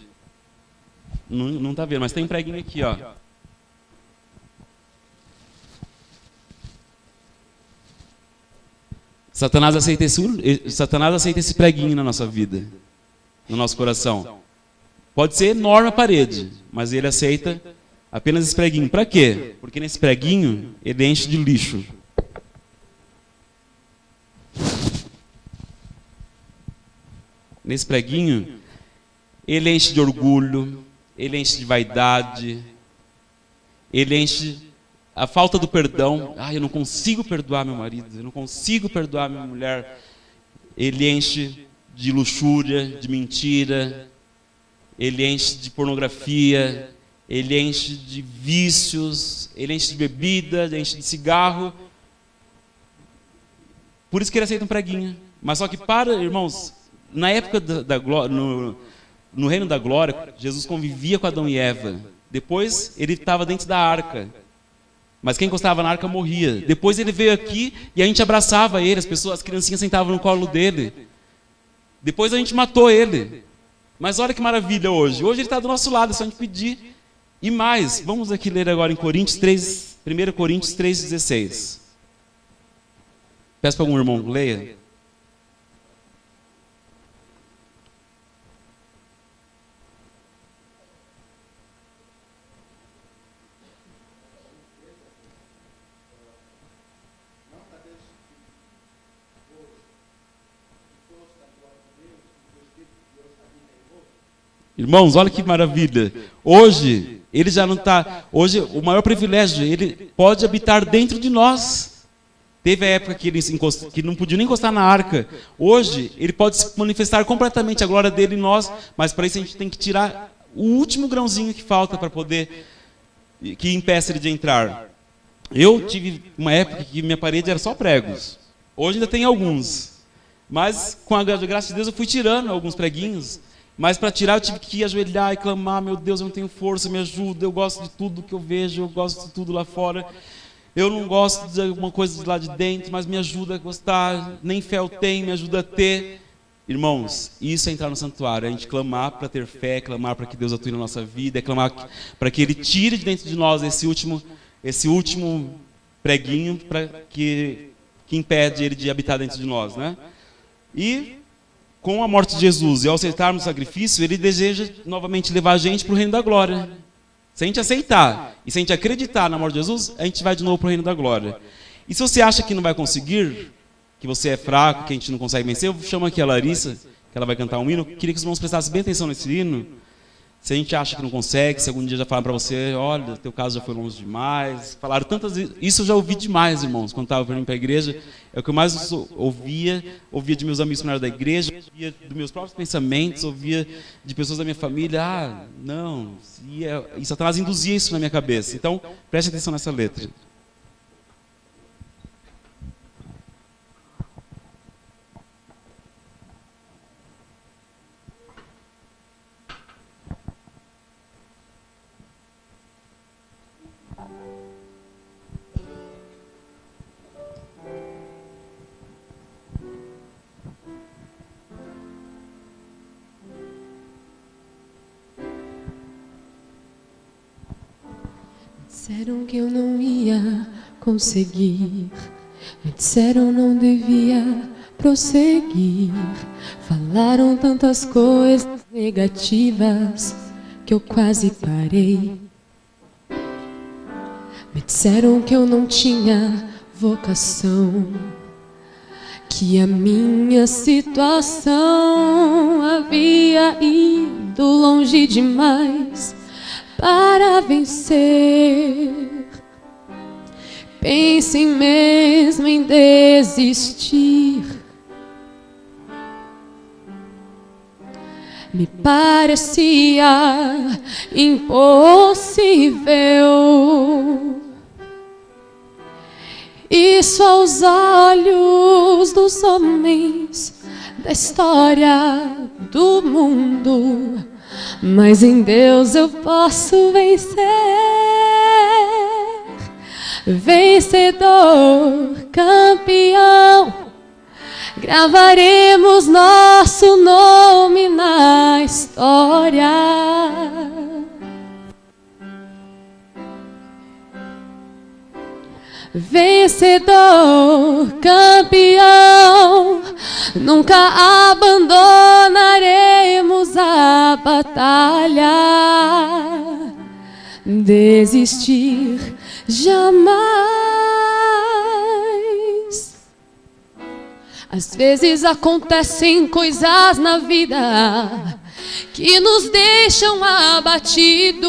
Não está vendo, mas tem um preguinho aqui, ó. Satanás aceita esse preguinho na nossa vida, no nosso coração. Pode ser enorme a parede, mas ele aceita apenas esse preguinho. Para quê? Porque nesse preguinho ele enche de lixo. Nesse preguinho ele enche de orgulho, ele enche de vaidade, ele enche a falta do perdão. Eu não consigo perdoar meu marido, eu não consigo perdoar minha mulher. Ele enche de luxúria, de mentira, ele enche de pornografia, ele enche de vícios, ele enche de bebida, ele enche de cigarro. Por isso que ele aceita um preguinho. Mas só que irmãos, na época da glória, no reino da glória, Jesus convivia com Adão e Eva. Depois ele estava dentro da arca. Mas quem encostava na arca morria. Depois ele veio aqui e a gente abraçava ele, as criancinhas sentavam no colo dele. Depois a gente matou ele. Mas olha que maravilha hoje. Hoje ele está do nosso lado, é só a gente pedir. E mais, vamos aqui ler agora em Coríntios 3, 1 Coríntios 3,16. Peço para algum irmão, leia. Irmãos, olha que maravilha. Hoje, ele já não está... Hoje, o maior privilégio, ele pode habitar dentro de nós. Teve a época que que não podia nem encostar na arca. Hoje, ele pode se manifestar completamente a glória dele em nós, mas para isso a gente tem que tirar o último grãozinho que falta para poder... que impeça ele de entrar. Eu tive uma época que minha parede era só pregos. Hoje ainda tem alguns. Mas, com a graça de Deus, eu fui tirando alguns preguinhos. Mas para tirar eu tive que ajoelhar e clamar: meu Deus, eu não tenho força, me ajuda, eu gosto de tudo que eu vejo, eu gosto de tudo lá fora. Eu não gosto de alguma coisa de lá de dentro, mas me ajuda a gostar, nem fé eu tenho, me ajuda a ter. Irmãos, isso é entrar no santuário, é a gente clamar para ter fé, clamar para que Deus atue na nossa vida, é clamar para que Ele tire de dentro de nós esse último preguinho que impede Ele de habitar dentro de nós, né? E com a morte de Jesus e ao aceitarmos o sacrifício, ele deseja novamente levar a gente para o reino da glória. Se a gente aceitar e se a gente acreditar na morte de Jesus, a gente vai de novo para o reino da glória. E se você acha que não vai conseguir, que você é fraco, que a gente não consegue vencer, eu chamo aqui a Larissa, que ela vai cantar um hino. Queria que os irmãos prestassem bem atenção nesse hino. Se a gente acha que não consegue, se algum dia já falaram para você, olha, teu caso já foi longe demais. Falaram tantas vezes, isso eu já ouvi demais, irmãos, quando estava vindo para a igreja. É o que eu mais ouvia de meus amigos da igreja, ouvia dos meus próprios pensamentos, ouvia de pessoas da minha família, não, e Satanás induzia isso na minha cabeça. Então, preste atenção nessa letra. Disseram que eu não ia conseguir, me disseram não devia prosseguir. Falaram tantas coisas negativas que eu quase parei. Me disseram que eu não tinha vocação, que a minha situação havia ido longe demais para vencer. Pensem mesmo em desistir. Me parecia impossível. Isso aos olhos dos homens da história do mundo. Mas em Deus eu posso vencer. Vencedor, campeão, gravaremos nosso nome na história. Vencedor, campeão, nunca abandonaremos a batalha. Desistir jamais. Às vezes acontecem coisas na vida que nos deixam abatidos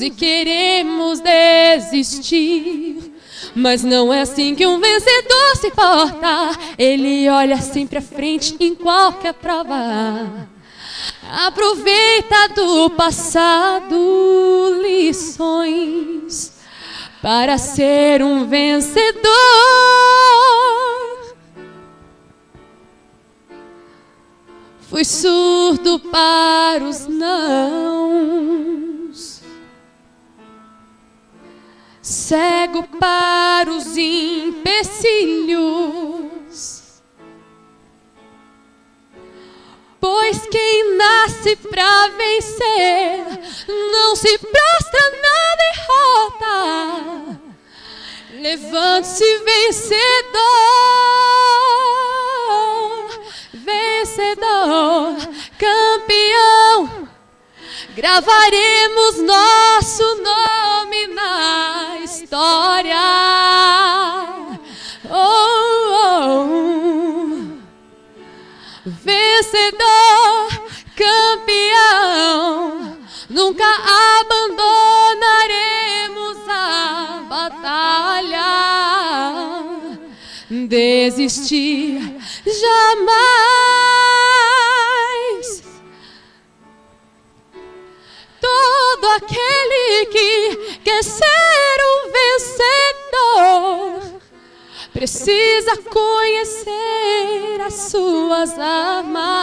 e queremos desistir. Mas não é assim que um vencedor se porta. Ele olha sempre à frente em qualquer prova. Aproveita do passado lições para ser um vencedor. Fui surdo para os nãos, cego para os empecilhos, pois quem nasce pra vencer não se prostra na derrota. Levante-se, vencedor, vencedor, campeão. Gravaremos nosso nome na história. Vencedor, campeão, nunca abandonaremos a batalha. Desistir jamais. Todo aquele que quer ser um vencedor precisa conhecer as suas armas.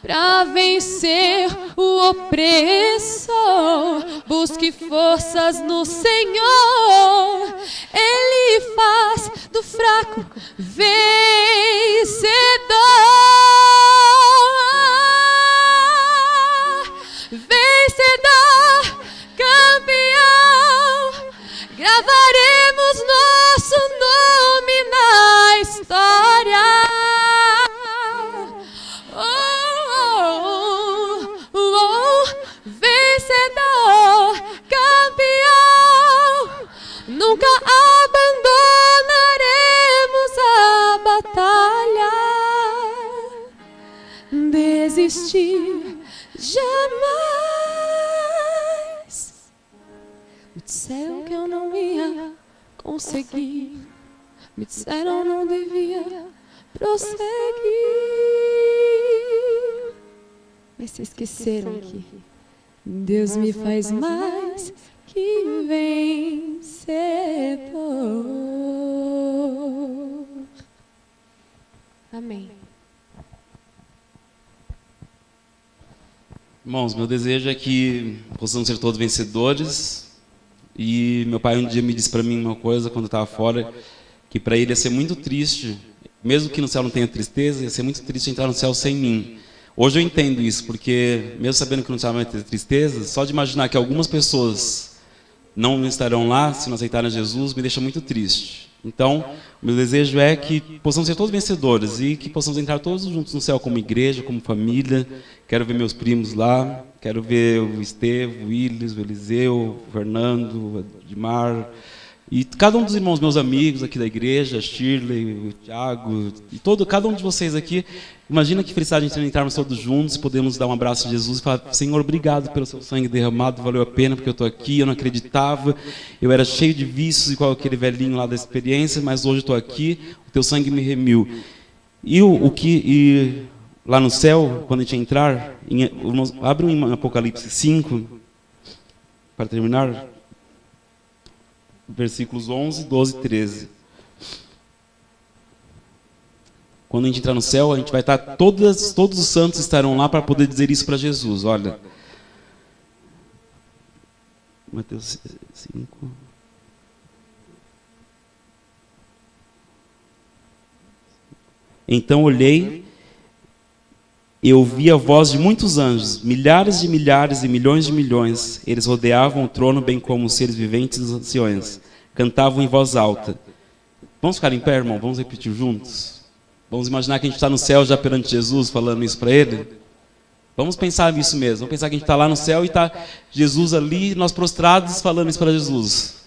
Para vencer o opressor, busque forças no Senhor. Ele faz do fraco vencedor. Vencedor, campeão, gravaremos nosso nome desistir jamais. Me disseram que eu não ia conseguir, me disseram não devia prosseguir, mas se esqueceram que Deus me faz mais que vencedor. Amém. Irmãos, meu desejo é que possamos ser todos vencedores. E meu pai um dia me disse para mim uma coisa quando eu estava fora, que para ele ia ser muito triste, mesmo que no céu não tenha tristeza, ia ser muito triste entrar no céu sem mim. Hoje eu entendo isso, porque mesmo sabendo que no céu não vai ter tristeza, só de imaginar que algumas pessoas não estarão lá se não aceitarem Jesus me deixa muito triste. Então, o meu desejo é que possamos ser todos vencedores e que possamos entrar todos juntos no céu como igreja, como família. Quero ver meus primos lá, quero ver o Estevão, o Willis, o Eliseu, o Fernando, o Edmar, e cada um dos irmãos meus amigos aqui da igreja, a Shirley, o Thiago, e cada um de vocês aqui. Imagina que felicidade a gente entrarmos todos juntos, podemos dar um abraço a Jesus e falar: Senhor, obrigado pelo seu sangue derramado, valeu a pena porque eu estou aqui, eu não acreditava, eu era cheio de vícios, igual aquele velhinho lá da experiência, mas hoje estou aqui, o teu sangue me remiu. E lá no céu, quando a gente entrar, abre em Apocalipse 5, para terminar, versículos 11, 12 e 13. Quando a gente entrar no céu, a gente vai estar, todos os santos estarão lá para poder dizer isso para Jesus. Olha, Mateus 5. Então olhei e ouvi a voz de muitos anjos, milhares de milhares e milhões de milhões. Eles rodeavam o trono, bem como os seres viventes e os anciões. Cantavam em voz alta. Vamos ficar em pé, irmão? Vamos repetir juntos? Vamos imaginar que a gente está no céu já perante Jesus, falando isso para Ele? Vamos pensar nisso mesmo. Vamos pensar que a gente está lá no céu e está Jesus ali, nós prostrados, falando isso para Jesus.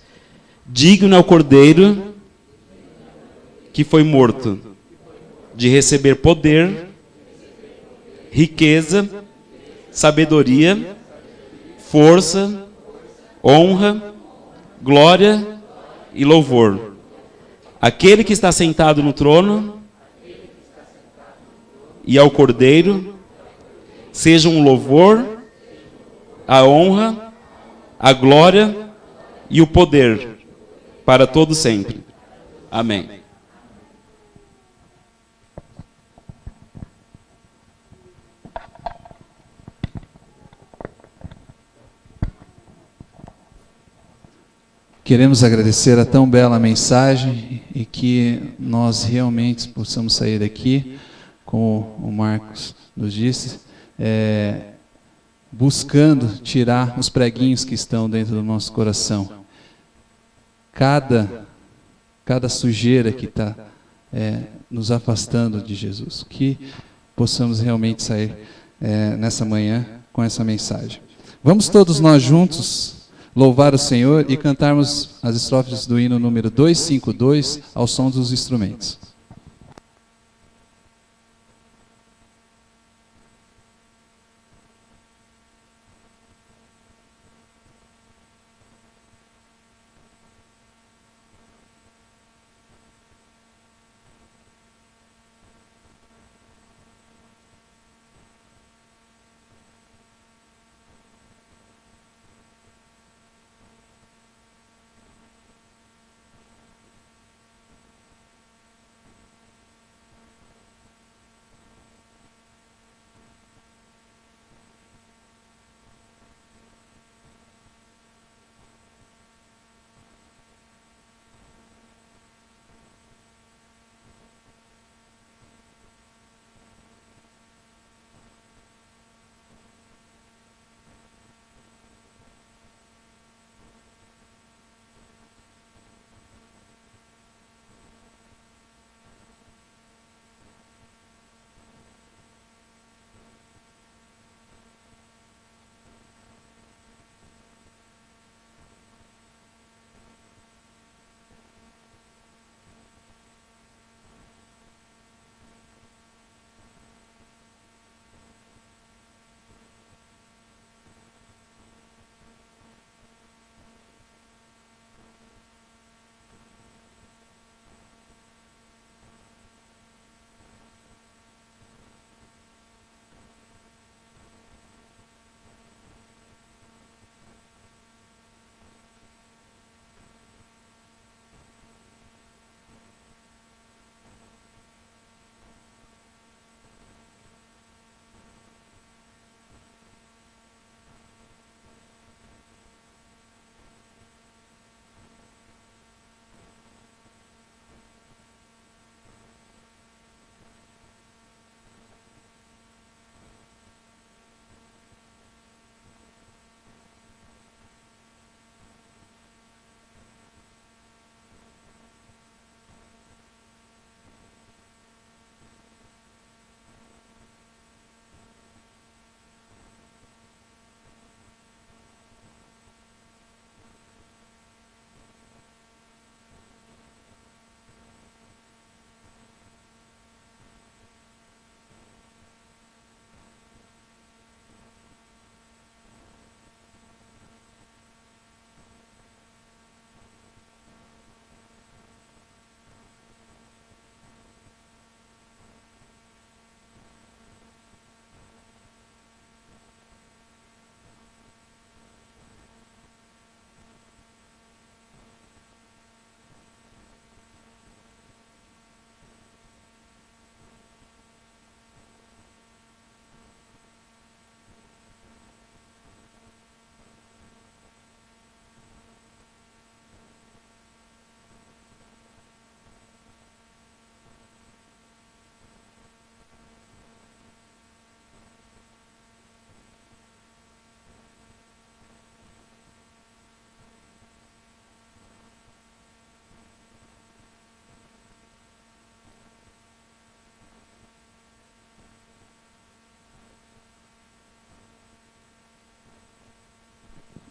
Digno é o Cordeiro que foi morto, de receber poder, riqueza, sabedoria, força, honra, glória e louvor. Aquele que está sentado no trono e ao Cordeiro, sejam o louvor, a honra, a glória e o poder para todo sempre. Amém. Queremos agradecer a tão bela mensagem e que nós realmente possamos sair daqui, como o Marcos nos disse, buscando tirar os preguinhos que estão dentro do nosso coração. Cada sujeira que está nos afastando de Jesus. Que possamos realmente sair nessa manhã com essa mensagem. Vamos todos nós juntos louvar o Senhor e cantarmos as estrofes do hino número 252 ao som dos instrumentos.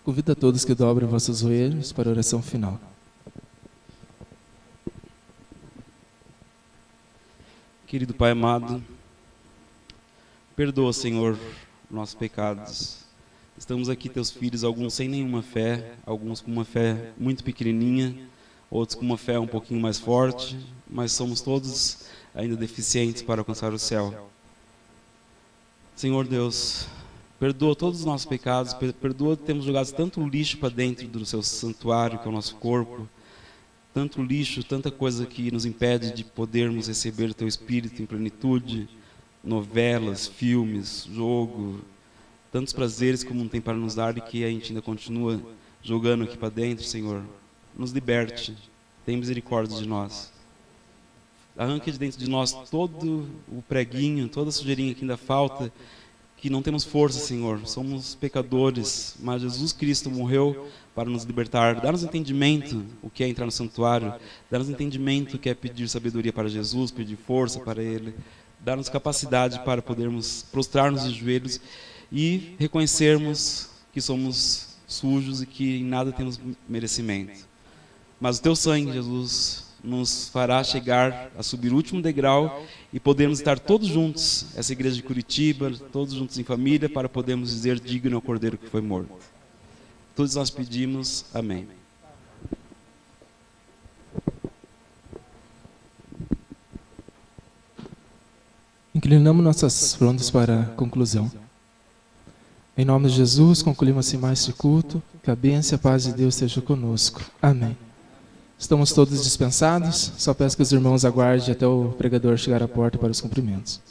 Convido a todos que dobrem vossos joelhos para a oração final. Querido Pai amado, perdoa, Senhor, nossos pecados. Estamos aqui, teus filhos, alguns sem nenhuma fé, alguns com uma fé muito pequenininha, outros com uma fé um pouquinho mais forte, mas somos todos ainda deficientes para alcançar o céu. Senhor Deus, perdoa todos os nossos pecados, perdoa termos jogado tanto lixo para dentro do seu santuário, que é o nosso corpo, tanto lixo, tanta coisa que nos impede de podermos receber o teu Espírito em plenitude, novelas, filmes, jogo, tantos prazeres que o mundo tem para nos dar e que a gente ainda continua jogando aqui para dentro, Senhor. Nos liberte, tem misericórdia de nós. Arranque de dentro de nós todo o preguinho, toda a sujeirinha que ainda falta, que não temos força, Senhor. Somos pecadores, mas Jesus Cristo morreu para nos libertar. Dá-nos entendimento o que é entrar no santuário, dá-nos entendimento o que é pedir sabedoria para Jesus, pedir força para Ele, dá-nos capacidade para podermos prostrar-nos de joelhos e reconhecermos que somos sujos e que em nada temos merecimento. Mas o teu sangue, Jesus, nos fará chegar a subir o último degrau e podermos estar todos juntos, essa igreja de Curitiba, todos juntos em família, para podermos dizer: digno é o Cordeiro que foi morto. Todos nós pedimos, amém. Inclinamos nossas frontes para a conclusão. Em nome de Jesus, concluímos assim mais este culto. Que a bênção e a paz de Deus seja conosco. Amém. Estamos todos dispensados. Só peço que os irmãos aguardem até o pregador chegar à porta para os cumprimentos.